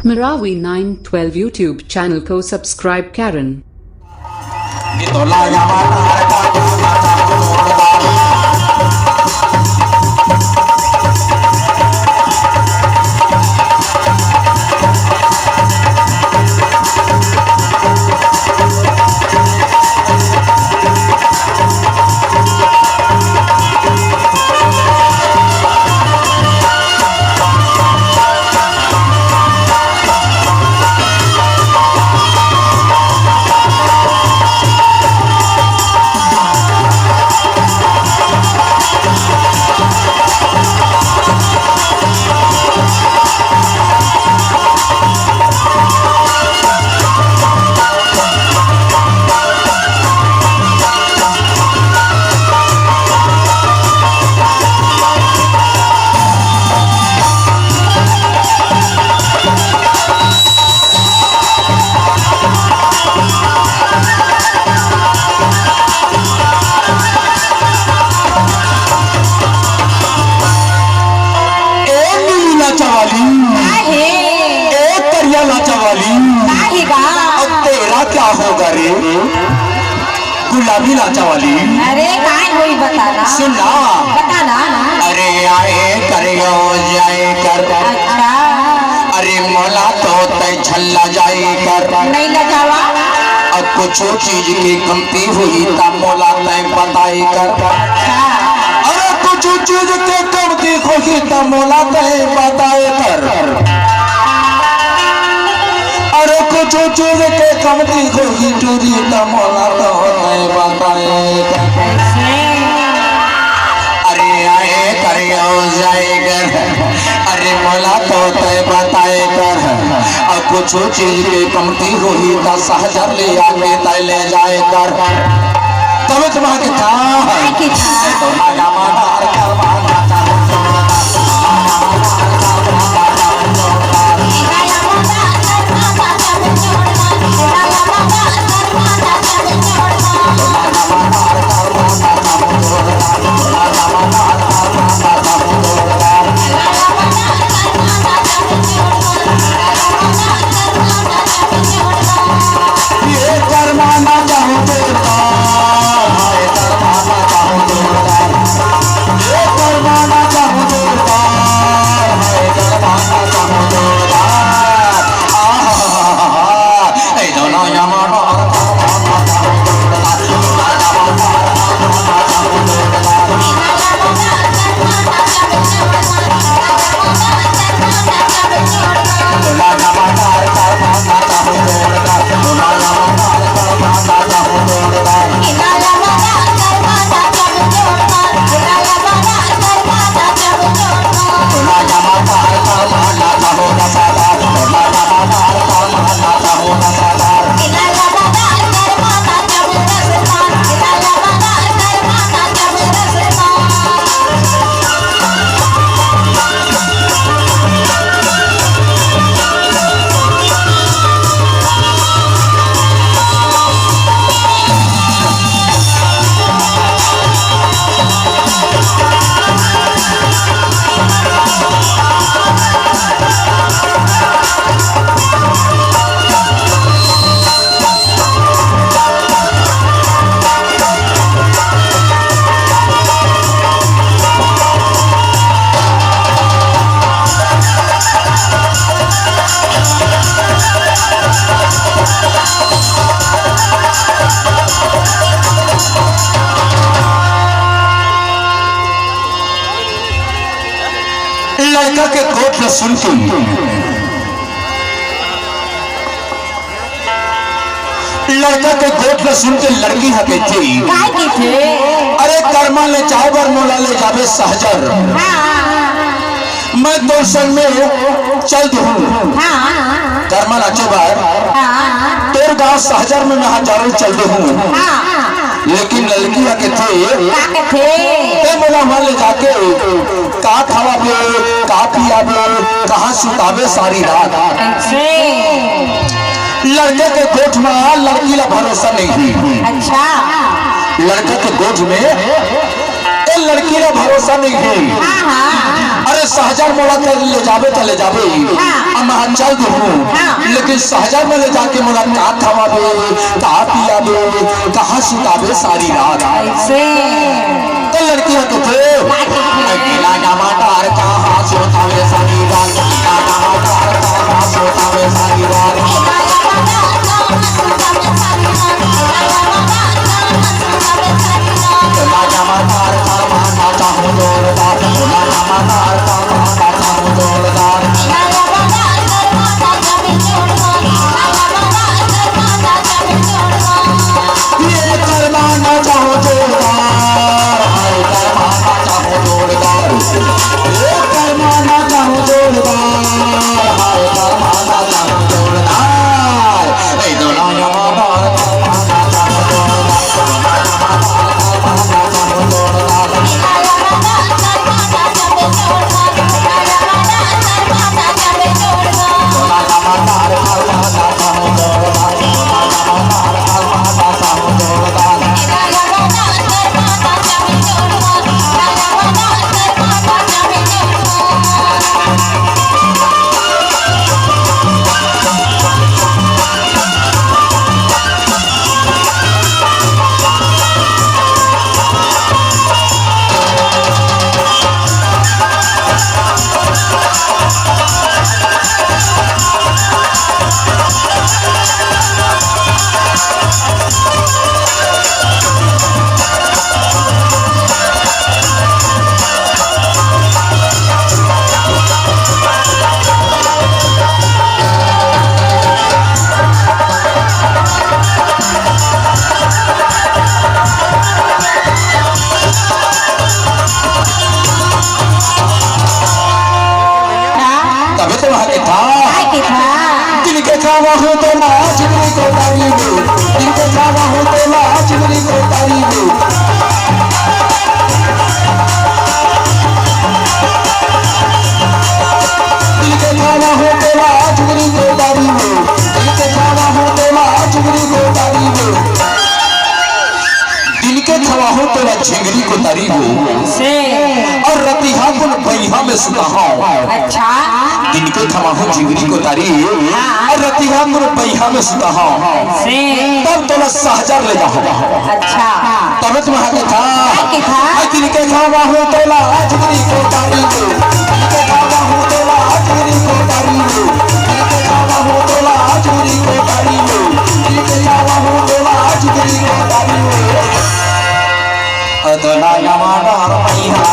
Marawi 912 YouTube channel को subscribe करें। क्या होगा रे गुलाबी लाचा वाली? अरे काय होई बताना, सुनना बताना। अरे आए करियो जाए कर, अच्छा अरे मोला तो तय झल्ला जाए कर, नहीं लजावा। अब कुछ चीज की कमती हुई ता मोला तय बताए कर। अरे कुछ चीज की कमती हुई ता मोला तय बताए कर। अरे कुछ चीज के कमती होगी चोरी तमोला तो नहीं बताए। अरे आए करियो जाए कर, अरे मोला तो तय बताए कर। और कुछ चीज के कमती होगी 10,000 ले आके तय ले जाए कर। तब तुम्हारे लड़का के कोट न सुन के लड़का के कोट न सुन के लड़की हके थी। काय की थे? अरे कर्मा ले चाहे बर मोला ले जावे सहजर। मैं तो संग में चल दूं। कर्मा लाचे बार तोर गांव सहजर में मैं जरूर चल दूं। लेकिन लड़की के थे ते मोला वहां ले जाके का खावा पे का पिया पे कहां सुतावे सारी रात। लड़के के गोद में लड़की ला भरोसा नहीं। अच्छा लड़के के गोद में लड़की ला भरोसा नहीं है। अरे सहजर मोला कर ले जाबे तो ले जाबे अब मैं चल दूँ लेकिन सहजर में ले जाके मोला का थवाबे कहा पियाबे कहा सुताबे सारी रात ऐसे तो लड़कियां तो थे टमाटर कहा सोतावे सारी रात टमाटर कहा सोतावे सारी रात टमाटर का माना चाहूं जोरदार टमाटर का माना चाहूं जोरदार ये करमाना चाहूं जोरदार हाय करमाना चाहूं जोरदार ये करमाना चाहूं जोरदार हाय करमाना चाहूं जोरदार ए दोना टमाटर का माना चाहूं जोरदार टमाटर का माना चाहूं जोरदार दोना टमाटर का माना चाहूं जोरदार टमाटर का माना चाहूं जोरदार तभी तो वहाँ के था जिनके खावा हो तो ना चिमनी को तारी दो जिनके खावा हो तो ना चिमनी को तारी दो जिनके खावा हो तो ना चिमनी को तारी दो जिनके खावा हो तो ना चिमनी को तारी दो जिनके खावा हो तो ना झिंगरी को तारी दो से और रतिहा को बैहा में सुता हूँ अच्छा जिनके खमा हो जिगरी को तारी और रतिहा को बैहा में सुता हूँ से तब तो ना सहजर ले जाओ अच्छा तब तुम्हारा के था जिनके खमा हो तो ना जिगरी को तारी दो जिनके खमा हो तो ना जिगरी को तारी दो जिनके खमा हो तो ना जिगरी को तारी दो जिनके खमा हो तो ना जिगरी को तारी दो अदना यमाना बैहा